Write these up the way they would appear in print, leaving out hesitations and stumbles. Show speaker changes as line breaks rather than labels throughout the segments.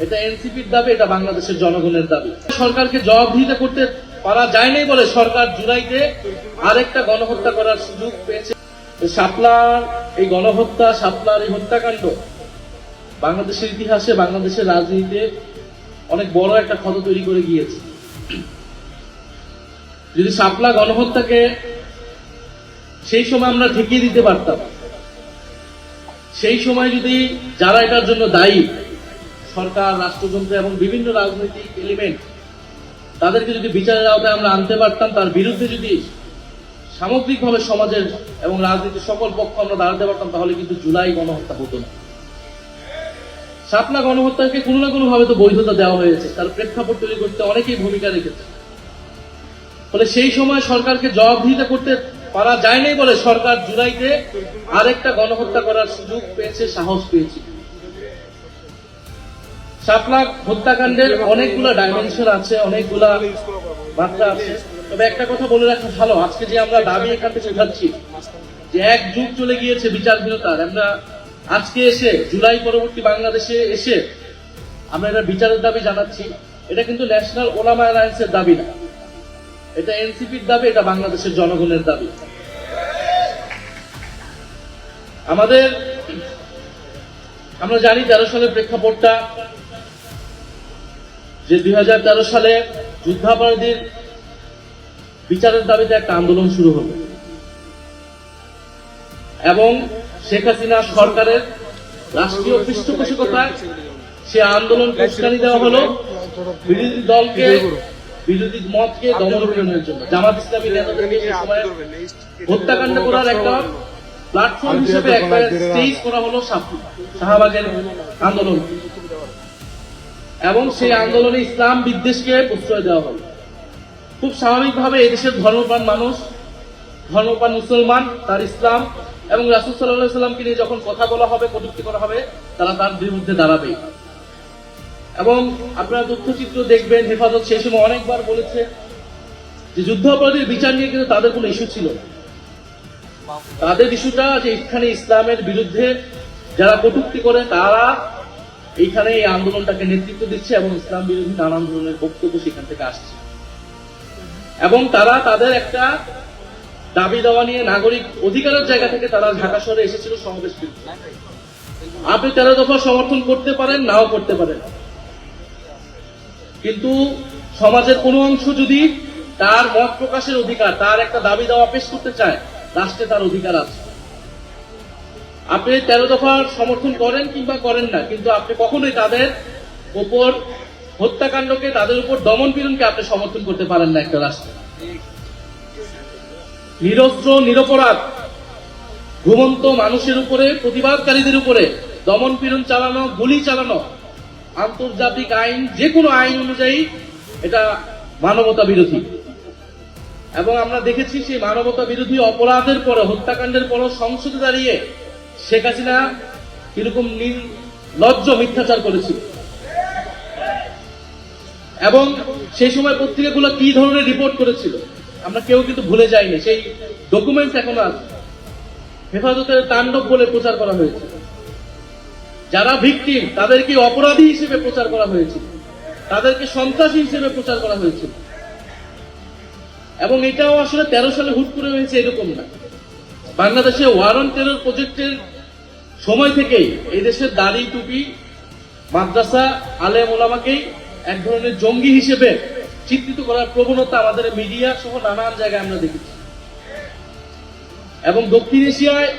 এটা এনসিপির দাবি, এটা বাংলাদেশের জনগণের দাবি। সরকারকে জবাবদিহিতা করতে পারা যায় নাই বলে সরকার জুলাইতে আরেকটা গণহত্যা করার সুযোগ পেয়েছে। শাপলার এই গণহত্যা, শাপলার এই হত্যাকাণ্ড বাংলাদেশের ইতিহাসে, বাংলাদেশের রাজনীতিতে অনেক বড় একটা ক্ষত তৈরি করে গিয়েছে। যদি শাপলা গণহত্যাকে সেই সময় আমরা ঠেকিয়ে দিতে পারতাম, সেই সময় যদি যারা এটার জন্য দায়ী, সরকার, রাষ্ট্রযন্ত্র এবং বিভিন্ন রাজনৈতিক এলিমেন্ট, তাদেরকে যদি বিচারের আওতায় আমরা আনতে পারতাম, তার বিরুদ্ধে যদি সামগ্রিকভাবে সমাজের এবং রাজনীতির সকল পক্ষ আমরা দাঁড়াতে পারতাম, তাহলে কিন্তু জুলাই গণহত্যা হতো না। শাপলা গণহত্যাকে কোনো না কোনো ভাবে তো বৈধতা দেওয়া হয়েছে, তার প্রেক্ষাপট তৈরি করতে অনেকেই ভূমিকা রেখেছে। ফলে সেই সময় সরকারকে জবাবদিহিতা করতে পারা যায় নাই বলে সরকার জুলাইতে আরেকটা গণহত্যা করার সুযোগ পেয়েছে, সাহস পেয়েছে। শাপলা হত্যাকাণ্ডের অনেকগুলো ডাইমেনশন আছে, অনেকগুলা মাত্রা আছে। তবে একটা কথা বলে রাখা ভালো, আজকে যে আমরা দাবি এখান থেকে উঠাচ্ছি যে এক যুগ চলে গিয়েছে বিচারহীনতার, আমরা আজকে এসে জুলাই পরবর্তী বাংলাদেশে এসে আমরা এটা বিচারের দাবি জানাচ্ছি। এটা কিন্তু ন্যাশনাল ওলামা অ্যালায়েন্সের দাবি না, এটা এনসিপির দাবি, এটা বাংলাদেশের জনগণের দাবি। আমরা জানি 13 সালের প্রেক্ষাপটটা, যে 2013 সালে যুদ্ধাপরাধীর বিচারের দাবিতে একটা আন্দোলন শুরু হলো এবং শেখ হাসিনা সরকারের রাষ্ট্রীয় পৃষ্ঠপোষকতায় সে আন্দোলন উস্কানি দেওয়া হলো বিরোধী দলকে, বিরোধী মতকে দমনের জন্য। জামাত ইসলামী নেতাদেরকে সে সময় হত্যাকাণ্ড করার একটা প্ল্যাটফর্ম হিসেবে একটা স্টেজ করা হলো শাহবাগের আন্দোলন, এবং সেই আন্দোলনে ইসলাম বিদ্বেষকে প্রশ্রয় দেওয়া হলো। খুব স্বাভাবিকভাবে এই দেশের ধর্মপ্রাণ মানুষ, ধর্মপ্রাণ মুসলমান, তার ইসলাম এবং রাসূল সাল্লাল্লাহু আলাইহি সাল্লামকে নিয়ে যখন কথা বলা হবে, কটূক্তি করা হবে, তারা তার বিরুদ্ধে দাঁড়াবে। এবং আপনারা তথ্যচিত্র দেখবেন, হেফাজত সেই সময় অনেকবার বলেছে যে যুদ্ধাপরাধীর বিচার নিয়ে কিন্তু তাদের কোনো ইস্যু ছিল না। তাদের ইস্যুটা যে এখানে ইসলামের বিরুদ্ধে যারা কটূক্তি করে তারা এইখানে এই আন্দোলনটাকে নেতৃত্ব দিচ্ছে এবং ইসলাম বিরোধী নানান ধরনের বক্তব্য সেখান থেকে আসছে, এবং তারা তাদের একটা দাবি দেওয়া নিয়ে নাগরিক অধিকারের জায়গা থেকে তারা ঢাকা শহরে এসেছিল সমাবেশ করতে। আপনি 13 দফা সমর্থন করতে পারেন, নাও করতে পারেন, কিন্তু সমাজের কোনো অংশ যদি তার মত প্রকাশের অধিকার, তার একটা দাবি দেওয়া পেশ করতে চায়, রাষ্ট্রে তার অধিকার আছে। আপনি 13 দফার সমর্থন করেন কিংবা করেন না, কিন্তু আপনি কখনোই তাদের উপর হত্যাকাণ্ডকে, তাদের উপর দমন পীড়নকে আপনি সমর্থন করতে পারেন না একটা রাষ্ট্রে। নিরস্ত্র নিরপরাধ ঘুমন্ত মানুষের উপরে, প্রতিবাদকারীদের উপরে দমন পীড়ন চালানো, গুলি চালানো আন্তর্জাতিক আইন, যে কোনো আইন অনুযায়ী এটা মানবতা বিরোধী। এবং আমরা দেখেছি সেই মানবতা বিরোধী অপরাধের পরে, হত্যাকাণ্ডের পর সংসদে দাঁড়িয়ে শেখ হাসিনা কিরকম নির্লজ্জ মিথ্যাচার করেছিল, এবং সেই সময় পত্রিকাগুলো কি ধরনের রিপোর্ট করেছিল আমরা কেউ কিন্তু ভুলে যাইনি। সেই ডকুমেন্টস এখনো আছে। হেফাজতের তাণ্ডব বলে প্রচার করা হয়েছে, যারা ভিকটিম তাদেরকে অপরাধী হিসেবে প্রচার করা হয়েছিল, তাদেরকে সন্ত্রাসী হিসেবে প্রচার করা হয়েছিল। এবং এটাও আসলে 13 সালে হুট করে হয়েছে এরকম না। বাংলাদেশে ওয়ার অন টেরর প্রজেক্টের সময় থেকেই এই দেশের দাড়ি, টুপি, মাদ্রাসা, আলেম ওলামাকেই এক ধরনের জঙ্গি হিসেবে চিত্রিত করার প্রবণতা আমাদের মিডিয়া সহ নানান জায়গায় আমরা দেখেছি। এবং দক্ষিণ এশিয়ায়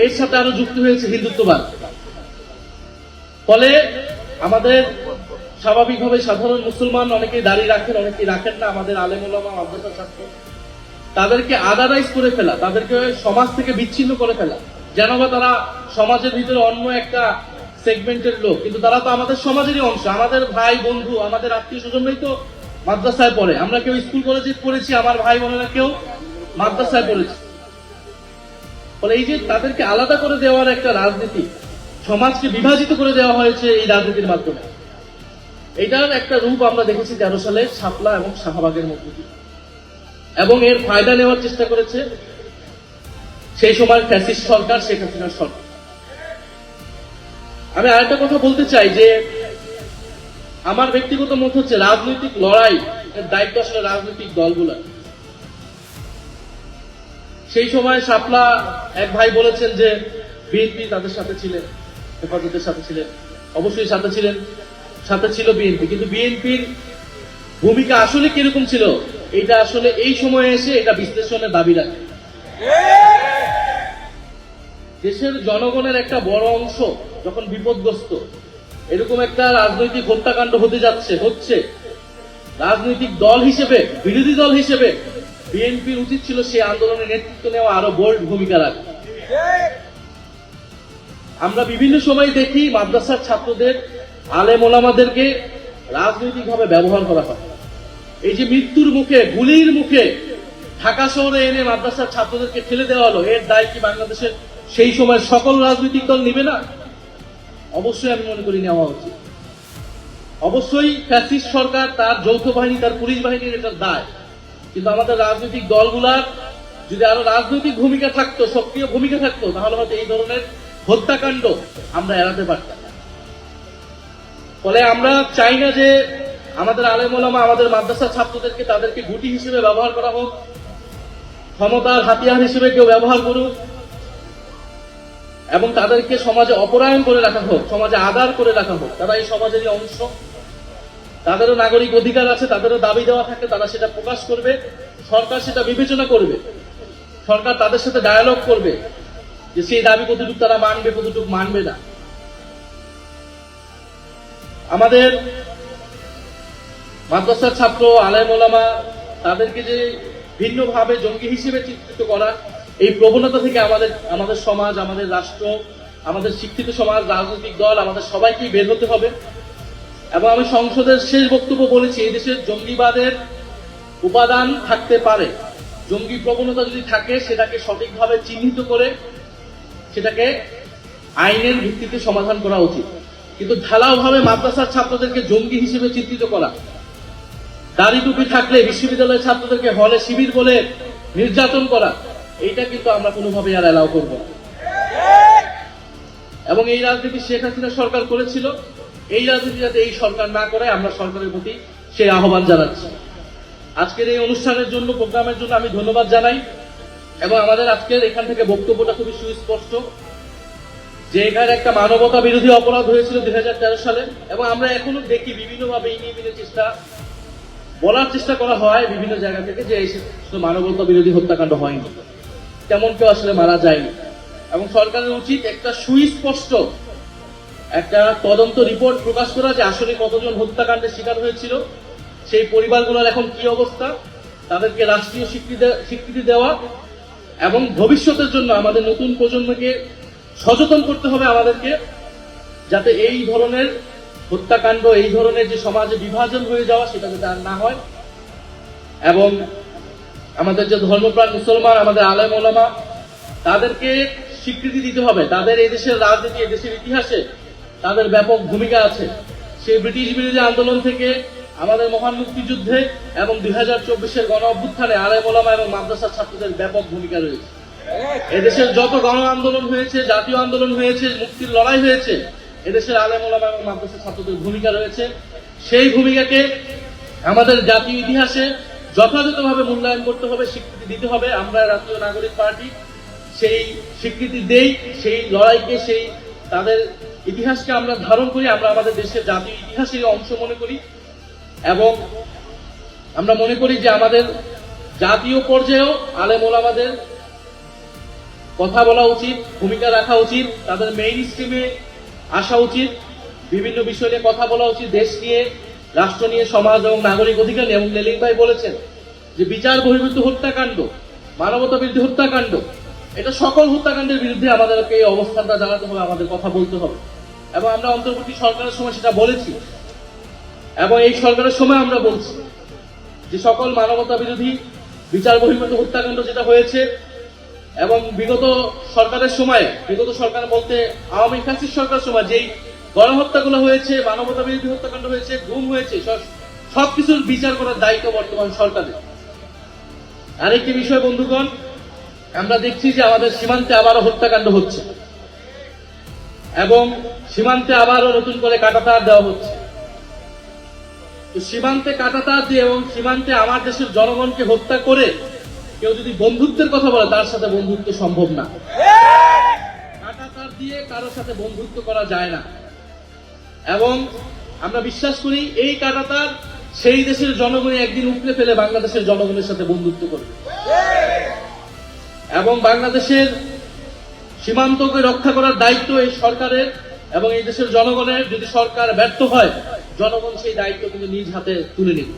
এর সাথে আরো যুক্ত হয়েছে হিন্দুত্ববাদ। ফলে আমাদের স্বাভাবিকভাবে সাধারণ মুসলমান অনেকেই দাঁড়িয়ে রাখেন, অনেকেই রাখেন না। আমাদের আলেম ওলামা, মাদ্রাসা ছাত্র, তাদেরকে আদারাইজ করে ফেলা, তাদেরকে সমাজ থেকে বিচ্ছিন্ন করে ফেলা, যেন বা তারা সমাজের ভিতরে অন্য একটা সেগমেন্টের লোক, কিন্তু তারা তো আমাদের সমাজেরই অংশ, আমাদের ভাই বন্ধু, আমাদের আত্মীয় স্বজনরাই তো মাদ্রাসায় পড়ে। আমরা কেউ স্কুল কলেজে পড়েছি, আমার ভাই বোনেরা কেউ মাদ্রাসায় পড়েছি। ফলে এই যে তাদেরকে আলাদা করে দেওয়ার একটা রাজনীতি, সমাজকে বিভাজিত করে দেওয়া হয়েছে এই রাজনীতির মাধ্যমে, এটার একটা রূপ আমরা দেখেছি 13 সালে শাপলা এবং শাহবাগের মধ্যে দিয়ে। এবং এর ফায়দা নেওয়ার চেষ্টা করেছে সেই সময় ফ্যাসিস্ট সরকার, শেখ হাসিনার সরকার। আমি আরেকটা কথা বলতে চাই যে আমার ব্যক্তিগত মত হচ্ছে রাজনৈতিক লড়াই এর দায়িত্ব আসলে রাজনৈতিক দলগুলোর। সেই সময় শাপলা এক ভাই বলেছেন যে বিএনপি তাদের সাথে ছিলেন, হেফাজতের সাথে ছিলেন, অবশ্যই সাথে ছিল বিএনপি, কিন্তু বিএনপির ভূমিকা আসলে কিরকম ছিল এটা আসলে এই সময়ে এসে এটা বিশ্লেষণের দাবি রাখে। দেশের জনগণের একটা বড় অংশ যখন বিপদগ্রস্ত, এরকম একটা রাজনৈতিক হত্যাকাণ্ড হচ্ছে, রাজনৈতিক দল হিসেবে, বিরোধী দল হিসেবে বিএনপির উচিত ছিল সেই আন্দোলনের নেতৃত্ব নেওয়া, আরো বোল্ড ভূমিকা রাখা। আমরা বিভিন্ন সময় দেখি মাদ্রাসার ছাত্রদের, আলেম ওলামাদেরকে রাজনৈতিকভাবে ব্যবহার করা হয়। এই যে মৃত্যুর মুখে, গুলির মুখে ঢাকা শহরে এনে মাদ্রাসার ছাত্রদেরকে ঠেলে দেওয়া হলো, এর দায় কি বাংলাদেশের সেই সময় সকল রাজনৈতিক দল নিবে না? অবশ্যই আমি মনে করি নেওয়া উচিত। অবশ্যই ফ্যাসিস্ট সরকার, তার যৌথ বাহিনী, তার পুলিশ বাহিনীর এটার দায়, কিন্তু আমাদের রাজনৈতিক দলগুলার যদি আরো রাজনৈতিক ভূমিকা থাকতো, সক্রিয় ভূমিকা থাকতো, তাহলে হয়তো এই ধরনের হত্যাকাণ্ড আমরা এড়াতে পারতাম। ফলে আমরা চাই না যে আমাদের আলেম ওলামা, আমাদের মাদ্রাসা ছাত্রদেরকে তাদেরকে গুটি হিসেবে ব্যবহার করা হোক, ক্ষমতার হাতিয়ার হিসেবে কেউ ব্যবহার করুক, এবং তাদেরকে সমাজে অপরায়ণ করে রাখা হোক, সমাজে আদার করে রাখা হোক। তারা এই সমাজেরই অংশ, তাদেরও নাগরিক অধিকার আছে, তাদেরও দাবি দেওয়া থাকে, তারা সেটা প্রকাশ করবে, সরকার সেটা বিবেচনা করবে, সরকার তাদের সাথে ডায়ালগ করবে যে সেই দাবি কতটুকু তারা মানবে, কতটুকু মানবে না। আমাদের মাদ্রাসার ছাত্র, আলেম ওলামা, তাদেরকে যে ভিন্নভাবে জঙ্গি হিসেবে চিত্রিত করা, এই প্রবণতা থেকে আমাদের সমাজ, আমাদের রাষ্ট্র, আমাদের শিক্ষিত সমাজ, রাজনৈতিক দল, আমাদের সবাইকেই বের হতে হবে। এবং আমি সংসদের শেষ বক্তব্য বলেছি, এই দেশের জঙ্গিবাদের উপাদান থাকতে পারে, জঙ্গি প্রবণতা যদি থাকে সেটাকে সঠিকভাবে চিহ্নিত করে সেটাকে আইনের ভিত্তিতে সমাধান করা উচিত। কিন্তু ঢালাওভাবে মাদ্রাসার ছাত্রদেরকে জঙ্গি হিসেবে চিত্রিত করা, দাড়ি টুপি থাকলে বিশ্ববিদ্যালয়ের ছাত্রদেরকে হলে শিবির বলে নির্যাতন করা, এইটা কিন্তু আমরা কোনোভাবে আর অ্যালাউ করব না। এবং এই রাজনীতি শেখ হাসিনা সরকার করেছিল, এই রাজনীতি যাতে এই সরকার না করে, আমরা সরকারের প্রতি সেই আহ্বান জানাচ্ছি। আজকের এই অনুষ্ঠানের জন্য, প্রোগ্রামের জন্য আমি ধন্যবাদ জানাই। এবং আমাদের আজকের এখান থেকে বক্তব্যটা খুবই সুস্পষ্ট যে এখানে একটা মানবতা বিরোধী অপরাধ হয়েছিল 2013 সালে, এবং আমরা এখনো দেখি বিভিন্নভাবে বলার চেষ্টা করা হয় বিভিন্ন জায়গা থেকে যে এই মানবতা বিরোধী হত্যাকাণ্ড হয়নি, তেমন কেউ আসলে মারা যায়নি। এবং সরকারের উচিত একটা সুস্পষ্ট একটা তদন্ত রিপোর্ট প্রকাশ করা যে আসলে কতজন হত্যাকাণ্ডের শিকার হয়েছিল, সেই পরিবারগুলোর এখন কি অবস্থা, তাদেরকে রাষ্ট্রীয় স্বীকৃতি দেওয়া, এবং ভবিষ্যতের জন্য আমাদের নতুন প্রজন্মকে সচেতন করতে হবে আমাদেরকে, যাতে এই ধরনের হত্যাকাণ্ড, এই ধরনের যে সমাজে বিভাজন হয়ে যাওয়া, সেটা যাতে আর না হয়। এবং আমাদের যে ধর্মপ্রাণ মুসলমান, আমাদের আলেম ওলামা, তাদেরকে স্বীকৃতি দিতে হবে। তাদের এই দেশের রাজনীতি, এই দেশের ইতিহাসে তাদের ব্যাপক ভূমিকা আছে। সেই ব্রিটিশ বিরোধী আন্দোলন থেকে আমাদের মহান মুক্তিযুদ্ধে এবং 2024-এর গণ অভ্যুত্থানে আলেম ওলামা এবং মাদ্রাসার ছাত্রদের ব্যাপক ভূমিকা রয়েছে। এদেশের যত গণ আন্দোলন হয়েছে, জাতীয় আন্দোলন হয়েছে, মুক্তির লড়াই হয়েছে, এদেশের আলেম ওলামা এবং মাদ্রাসার ছাত্রদের ভূমিকা রয়েছে। সেই ভূমিকাকে আমাদের জাতীয় ইতিহাসে যথাযথভাবে মূল্যায়ন করতে হবে, স্বীকৃতি দিতে হবে। আমরা জাতীয় নাগরিক পার্টি সেই স্বীকৃতি দেই, সেই লড়াইকে, সেই তাদের ইতিহাসকে আমরা ধারণ করি, আমরা আমাদের দেশের জাতীয় ইতিহাসের অংশ মনে করি। এবং আমরা মনে করি যে আমাদের জাতীয় পর্যায়েও আলেম ওলামাদের কথা বলা উচিত, ভূমিকা রাখা উচিত, তাদের মেইন স্ট্রিমে আসা উচিত, বিভিন্ন বিষয় নিয়ে কথা বলা উচিত, দেশ নিয়ে, রাষ্ট্র নিয়ে, সমাজ এবং নাগরিক অধিকার নিয়ে। এবং লেলিক ভাই বলেছেন যে বিচার বহির্ভূত হত্যাকাণ্ড, মানবতা বিরোধী হত্যাকাণ্ড, এটা সকল হত্যাকাণ্ডের বিরুদ্ধে আমাদেরকে এই অবস্থানটা জানাতে হবে, আমাদের কথা বলতে হবে। এবং আমরা অন্তর্বর্তী সরকারের সময় সেটা বলেছি, এবং এই সরকারের সময় আমরা বলছি যে সকল মানবতা বিরোধী, বিচার বহির্ভূত হত্যাকাণ্ড যেটা হয়েছে, এবং বিগত সরকারের সময়, বিগত সরকার বলতে আওয়ামী ফ্যাসিস্ট সরকারের সময় যেই গণহত্যাগুলো হয়েছে, মানবতা বিরোধী হত্যাকাণ্ড হয়েছে, গুম হয়েছে, সবকিছুর বিচার করার দায়িত্ব বর্তমান সরকারের। আরেকটি বিষয় বন্ধুগণ, আমরা দেখছি যে আমাদের সীমান্তে আবারও হত্যাকাণ্ড হচ্ছে, এবং সীমান্তে আবারও নতুন করে কাঁটাতার দেওয়া হচ্ছে। তো সীমান্তে কাঁটাতার দিয়ে এবং সীমান্তে আমার দেশের জনগণকে হত্যা করে কেউ যদি বন্ধুত্বের কথা বলে, তার সাথে বন্ধুত্ব সম্ভব না। কাঁটাতার দিয়ে কারোর সাথে বন্ধুত্ব করা যায় না। এবং আমরা বিশ্বাস করি এই কাঁটাতার সেই দেশের জনগণই একদিন উপড়ে ফেলে বাংলাদেশের জনগণের সাথে বন্ধুত্ব করবে। এবং বাংলাদেশের সীমান্তকে রক্ষা করার দায়িত্ব এই সরকারের এবং এই দেশের জনগণের। যদি সরকার ব্যর্থ হয়, জনগণ সেই দায়িত্ব কিন্তু নিজ হাতে তুলে নেবে।